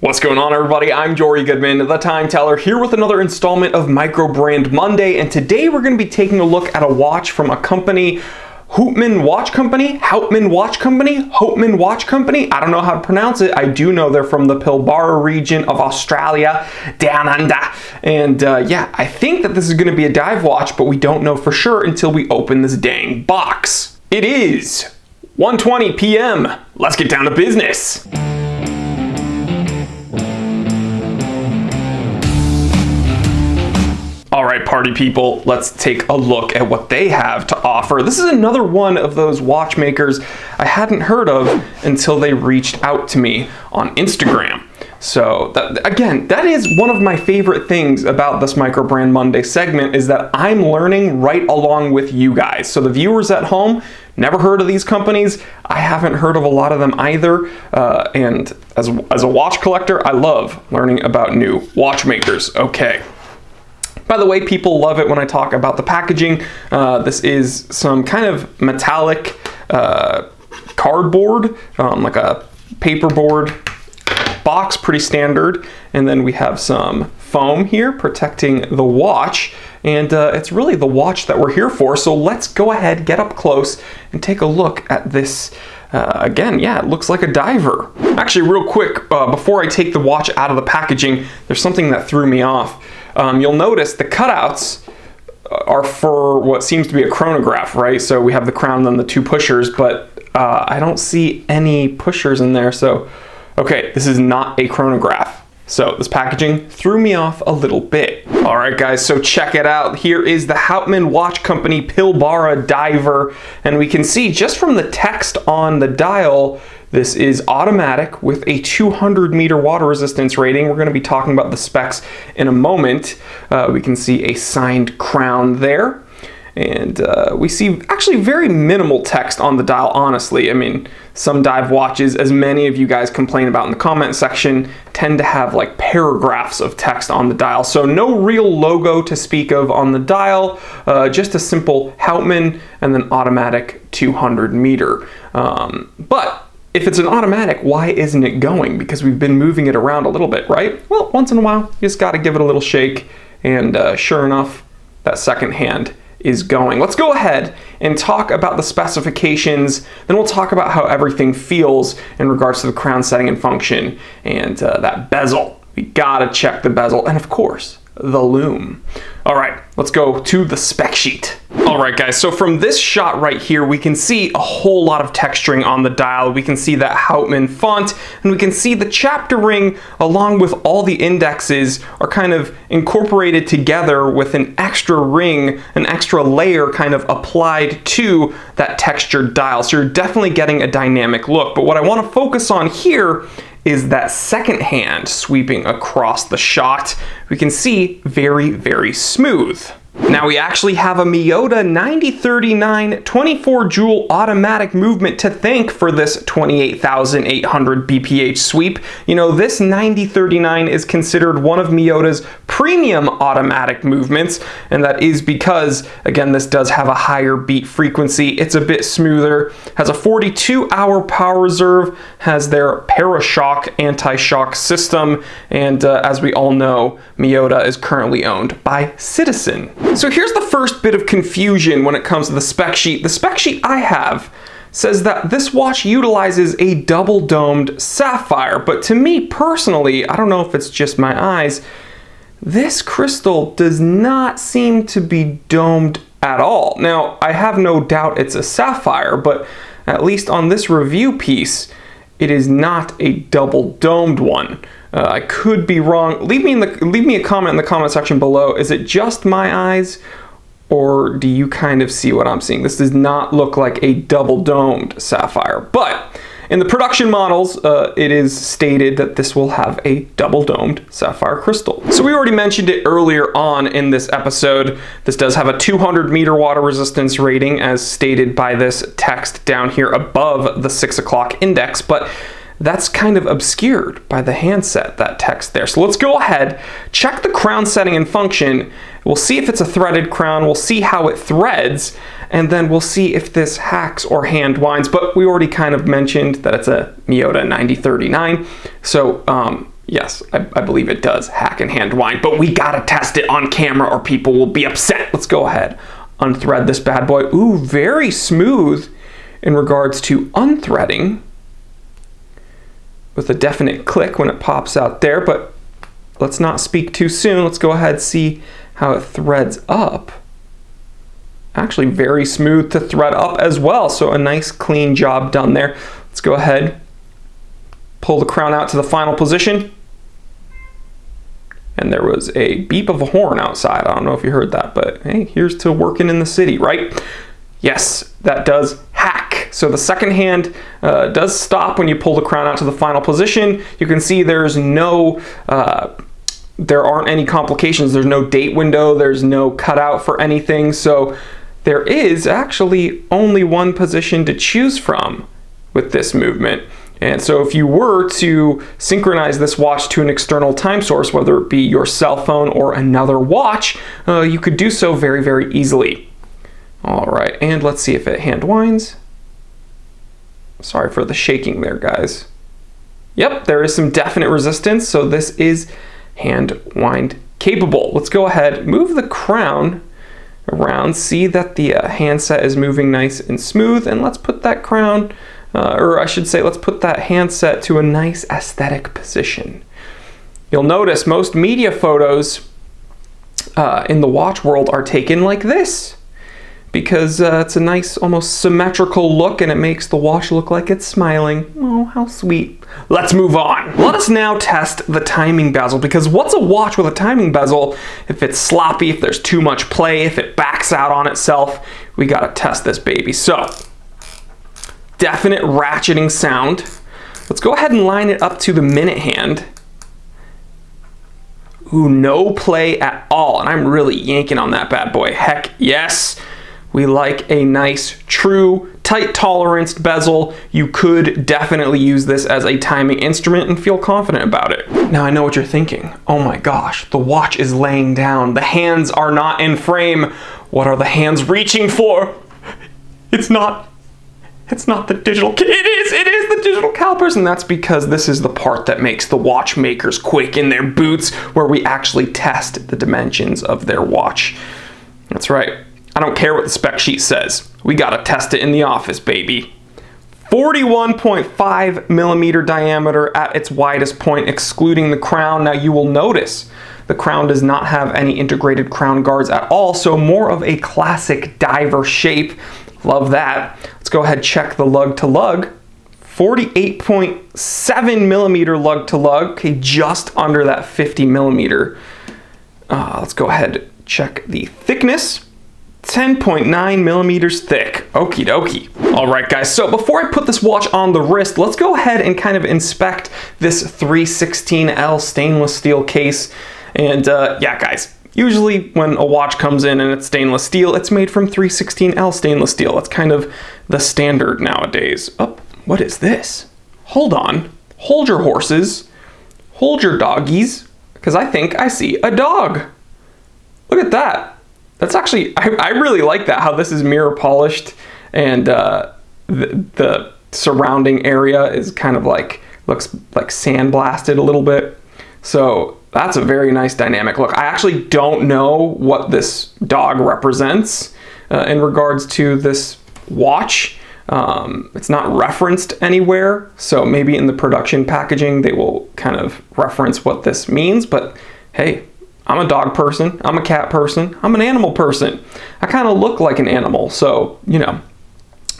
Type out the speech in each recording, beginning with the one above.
What's going on, everybody? I'm Jory Goodman, the Time Teller, here with another installment of Micro Brand Monday, and today we're going to be taking a look at a watch from a company, Houtman Watch Company, Houtman Watch Company, Houtman Watch Company. I don't know how to pronounce it. I do know they're from the Pilbara region of Australia, down under. And yeah, I think that this is going to be a dive watch, but we don't know for sure until we open this dang box. It is 1:20 p.m. Let's get down to business. All right, party people, let's take a look at what they have to offer. This is another one of those watchmakers I hadn't heard of until they reached out to me on Instagram. So that is one of my favorite things about this Micro Brand Monday segment, is that I'm learning right along with you guys. So the viewers at home, never heard of these companies. I haven't heard of a lot of them either. And as a watch collector, I love learning about new watchmakers. Okay. By the way, people love it when I talk about the packaging. This is some kind of metallic cardboard, like a paperboard box, pretty standard. And then we have some foam here protecting the watch. And it's really the watch that we're here for. So let's go ahead, get up close, and take a look at this. Again, yeah, it looks like a diver. Actually, real quick, before I take the watch out of the packaging, there's something that threw me off. You'll notice the cutouts are for what seems to be a chronograph, right? So we have the crown and then the two pushers, but I don't see any pushers in there. So, okay, this is not a chronograph. So this packaging threw me off a little bit. All right, guys, so check it out. Here is the Houtman Watch Company Pilbara Diver. And we can see just from the text on the dial, this is automatic with a 200-meter water resistance rating. We're going to be talking about the specs in a moment. We can see a signed crown there. And we see actually very minimal text on the dial, honestly. I mean, some dive watches, as many of you guys complain about in the comment section, tend to have like paragraphs of text on the dial. So no real logo to speak of on the dial, just a simple Houtman and then automatic 200-meter. But if it's an automatic, why isn't it going? Because we've been moving it around a little bit, right? Well, once in a while, you just got to give it a little shake. And sure enough, that second hand is going. Let's go ahead and talk about the specifications. Then we'll talk about how everything feels in regards to the crown setting and function and that bezel. We gotta check the bezel, and of course, the lume. All right, let's go to the spec sheet. All right, guys, so from this shot right here, we can see a whole lot of texturing on the dial. We can see that Houtman font, and we can see the chapter ring along with all the indexes are kind of incorporated together with an extra ring, an extra layer kind of applied to that textured dial. So you're definitely getting a dynamic look. But what I want to focus on here is that second hand sweeping across the shot. We can see very, very smooth. Now we actually have a Miyota 9039 24 joule automatic movement to thank for this 28,800 BPH sweep. You know, this 9039 is considered one of Miyota's premium automatic movements, and that is because, again, this does have a higher beat frequency. It's a bit smoother, has a 42-hour power reserve, has their Parashock anti-shock system, and as we all know, Miyota is currently owned by Citizen. So here's the first bit of confusion when it comes to the spec sheet. The spec sheet I have says that this watch utilizes a double-domed sapphire, but to me personally, I don't know if it's just my eyes, this crystal does not seem to be domed at all. Now, I have no doubt it's a sapphire, but at least on this review piece, it is not a double-domed one. I could be wrong. Leave me a comment in the comment section below. Is it just my eyes, or do you kind of see what I'm seeing? This does not look like a double-domed sapphire, but in the production models, it is stated that this will have a double-domed sapphire crystal. So we already mentioned it earlier on in this episode. This does have a 200-meter water resistance rating, as stated by this text down here above the 6 o'clock index, but that's kind of obscured by the handset, that text there. So let's go ahead, check the crown setting and function. We'll see if it's a threaded crown, we'll see how it threads, and then we'll see if this hacks or hand winds. But we already kind of mentioned that it's a Miyota 9039. So Yes, I believe it does hack and hand wind, but we gotta test it on camera or people will be upset. Let's go ahead, unthread this bad boy. Ooh, very smooth in regards to unthreading, with a definite click when it pops out there, but let's not speak too soon. Let's go ahead and see how it threads up. Actually very smooth to thread up as well, so a nice clean job done there. Let's go ahead, pull the crown out to the final position. And there was a beep of a horn outside. I don't know if you heard that, but hey, here's to working in the city, right? Yes, that does hack. So the second hand does stop when you pull the crown out to the final position. You can see there's no, there aren't any complications. There's no date window. There's no cutout for anything. So there is actually only one position to choose from with this movement. And so if you were to synchronize this watch to an external time source, whether it be your cell phone or another watch, you could do so very, very easily. All right, and let's see if it hand winds. Sorry for the shaking there, guys. Yep, there is some definite resistance, so this is hand wind capable. Let's go ahead, move the crown around, see that the handset is moving nice and smooth, and let's put that crown, or I should say, let's put that handset to a nice aesthetic position. You'll notice most media photos in the watch world are taken like this, because it's a nice, almost symmetrical look, and it makes the watch look like it's smiling. Oh, how sweet. Let's move on. Let us now test the timing bezel, because what's a watch with a timing bezel if it's sloppy, if there's too much play, if it backs out on itself? We gotta test this baby. So, definite ratcheting sound. Let's go ahead and line it up to the minute hand. Ooh, no play at all, and I'm really yanking on that bad boy. Heck yes. We like a nice, true, tight toleranced bezel. You could definitely use this as a timing instrument and feel confident about it. Now I know what you're thinking. Oh my gosh, the watch is laying down. The hands are not in frame. What are the hands reaching for? It's not the digital, it is the digital calipers, and that's because this is the part that makes the watchmakers quick in their boots, where we actually test the dimensions of their watch. That's right. I don't care what the spec sheet says. We gotta test it in the office, baby. 41.5 millimeter diameter at its widest point, excluding the crown. Now you will notice the crown does not have any integrated crown guards at all, so more of a classic diver shape. Love that. Let's go ahead and check the lug to lug. 48.7 millimeter lug to lug, okay, just under that 50 millimeter. Let's go ahead and check the thickness. 10.9 millimeters thick. Okie dokie. All right, guys, so before I put this watch on the wrist, let's go ahead and kind of inspect this 316L stainless steel case. And yeah, guys, usually when a watch comes in and it's stainless steel, it's made from 316L stainless steel. That's kind of the standard nowadays. Oh, what is this? Hold on. Hold your horses. Hold your doggies, because I think I see a dog. Look at that. That's actually, I really like that, how this is mirror polished, and the surrounding area is kind of like, looks like sandblasted a little bit. So that's a very nice dynamic look. I actually don't know what this dog represents in regards to this watch. It's not referenced anywhere, so maybe in the production packaging they will kind of reference what this means, but hey, I'm a dog person, I'm a cat person, I'm an animal person. I kind of look like an animal, so, you know,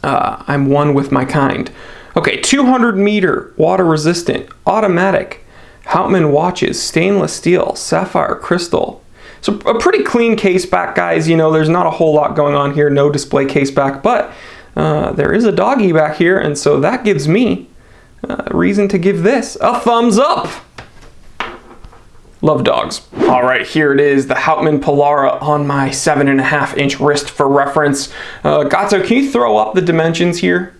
I'm one with my kind. Okay, 200 meter, water resistant, automatic, Houtman watches, stainless steel, sapphire crystal. So a pretty clean case back, guys. You know, there's not a whole lot going on here, no display case back, but there is a doggy back here, and so that gives me reason to give this a thumbs up. Love dogs. All right, here it is, the Houtman Pilbara on my 7.5 inch wrist for reference. Gatto, can you throw up the dimensions here?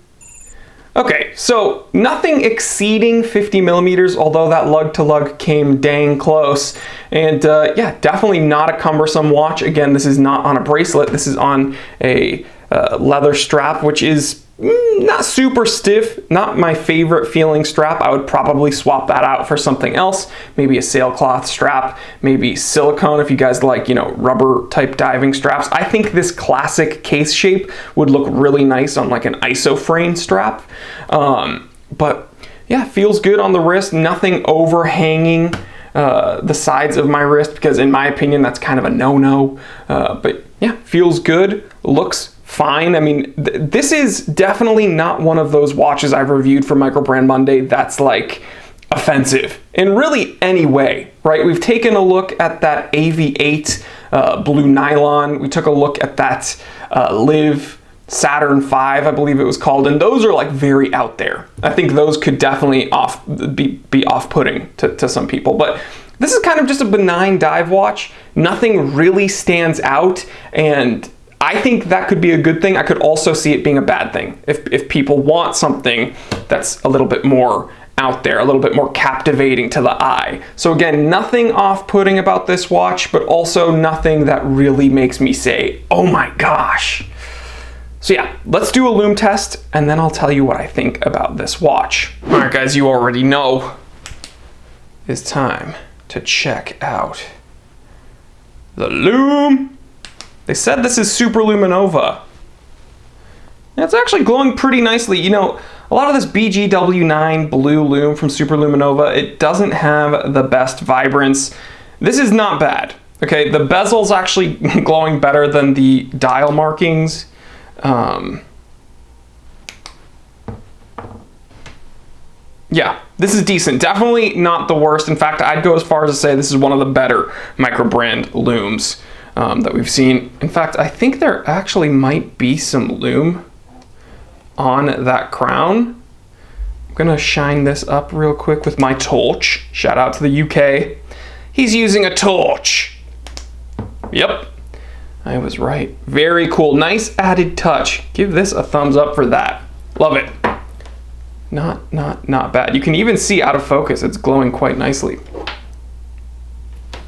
Okay, so nothing exceeding 50 millimeters, although that lug to lug came dang close. And yeah, definitely not a cumbersome watch. Again, this is not on a bracelet. This is on a leather strap, which is not super stiff, not my favorite feeling strap. I would probably swap that out for something else, maybe a sailcloth strap, maybe silicone if you guys like, you know, rubber type diving straps. I think this classic case shape would look really nice on like an isoframe strap. But yeah, feels good on the wrist, nothing overhanging the sides of my wrist, because in my opinion that's kind of a no-no. But yeah, feels good, looks fine. I mean, this is definitely not one of those watches I've reviewed for Microbrand Monday that's like offensive in really any way, right? We've taken a look at that AV8 blue nylon. We took a look at that Live Saturn V, I believe it was called, and those are like very out there. I think those could definitely be off-putting to some people, but this is kind of just a benign dive watch. Nothing really stands out, and I think that could be a good thing. I could also see it being a bad thing if people want something that's a little bit more out there, a little bit more captivating to the eye. So again, nothing off-putting about this watch, but also nothing that really makes me say, oh my gosh. So yeah, let's do a Lume test, and then I'll tell you what I think about this watch. All right, guys, you already know it's time to check out the Lume. They said this is Super Luminova. It's actually glowing pretty nicely. You know, a lot of this BGW9 blue Lume from Super Luminova, it doesn't have the best vibrance. This is not bad. Okay, the bezel's actually glowing better than the dial markings. Yeah, this is decent. Definitely not the worst. In fact, I'd go as far as to say this is one of the better Microbrand Lumes that we've seen. In fact, I think there actually might be some Lume on that crown. I'm gonna shine this up real quick with my torch. Shout out to the UK. He's using a torch. Yep, I was right. Very cool, nice added touch. Give this a thumbs up for that. Love it. Not bad. You can even see out of focus, it's glowing quite nicely.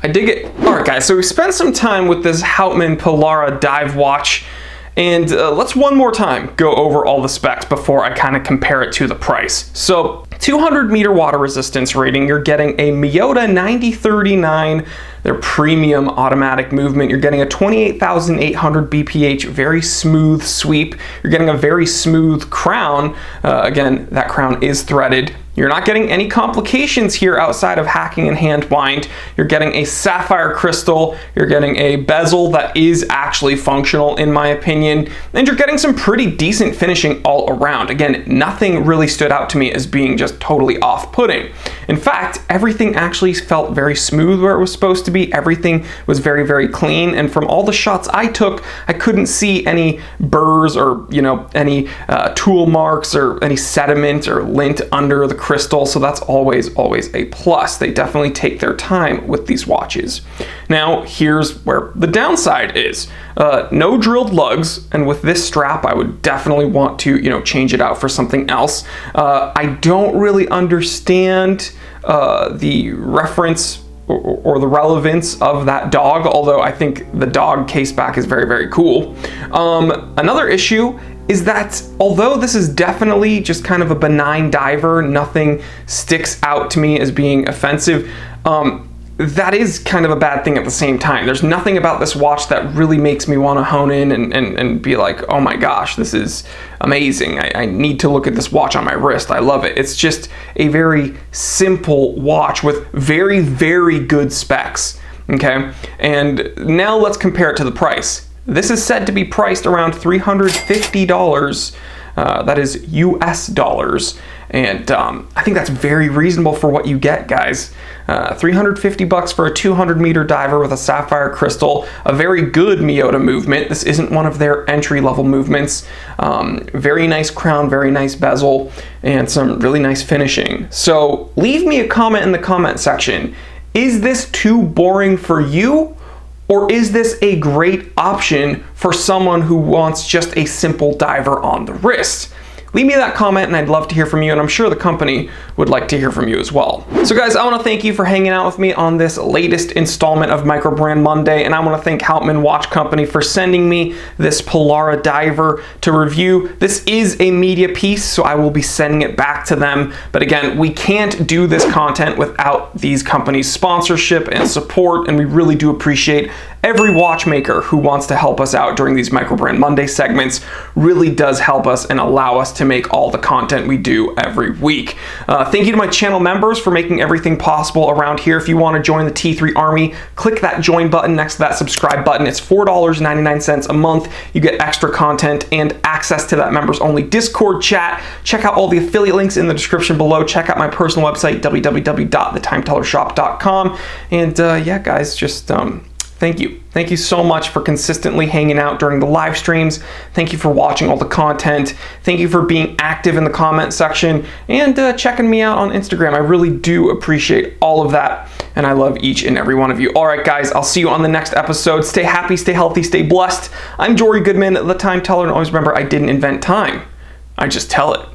I dig it. All right, guys, so we spent some time with this Houtman Pilbara dive watch, and let's one more time go over all the specs before I kind of compare it to the price. So 200 meter water resistance rating, you're getting a Miyota 9039, their premium automatic movement. You're getting a 28,800 BPH, very smooth sweep. You're getting a very smooth crown. Again, that crown is threaded. You're not getting any complications here outside of hacking and hand wind. You're getting a sapphire crystal. You're getting a bezel that is actually functional in my opinion. And you're getting some pretty decent finishing all around. Again, nothing really stood out to me as being just totally off-putting. In fact, everything actually felt very smooth where it was supposed to be. Everything was very, very clean. And from all the shots I took, I couldn't see any burrs or, you know, any tool marks or any sediment or lint under the crystal, so that's always a plus. They definitely take their time with these watches. Now, here's where the downside is. No drilled lugs, and with this strap, I would definitely want to, you know, change it out for something else. I don't really understand the reference or the relevance of that dog, although I think the dog caseback is very, very cool. Another issue is that although this is definitely just kind of a benign diver, nothing sticks out to me as being offensive, that is kind of a bad thing at the same time. There's nothing about this watch that really makes me want to hone in and be like, oh my gosh, this is amazing. I need to look at this watch on my wrist. I love it. It's just a very simple watch with very, very good specs. Okay, and now let's compare it to the price. This is said to be priced around $350. That is US dollars. And I think that's very reasonable for what you get, guys. 350 bucks for a 200 meter diver with a sapphire crystal, a very good Miyota movement. This isn't one of their entry-level movements. Very nice crown, very nice bezel, and some really nice finishing. So leave me a comment in the comment section. Is this too boring for you? Or is this a great option for someone who wants just a simple diver on the wrist? leave me that comment and I'd love to hear from you, and I'm sure the company would like to hear from you as well. So guys, I want to thank you for hanging out with me on this latest installment of Micro Brand Monday, and I want to thank Houtman Watch Company for sending me this Pilbara diver to review. This is a media piece, so I will be sending it back to them. But again, we can't do this content without these companies' sponsorship and support, and we really do appreciate every watchmaker who wants to help us out during these Micro Brand Monday segments. Really does help us and allow us to make all the content we do every week. Thank you to my channel members for making everything possible around here. If you want to join the T3 Army, click that join button next to that subscribe button. It's $4.99 a month. You get extra content and access to that members only Discord chat. Check out all the affiliate links in the description below. Check out my personal website, www.thetimetellershop.com. And yeah, guys, just thank you. Thank you so much for consistently hanging out during the live streams. Thank you for watching all the content. Thank you for being active in the comment section and checking me out on Instagram. I really do appreciate all of that, and I love each and every one of you. All right, guys, I'll see you on the next episode. Stay happy, stay healthy, stay blessed. I'm Jory Goodman, the Time Teller, and always remember, I didn't invent time. I just tell it.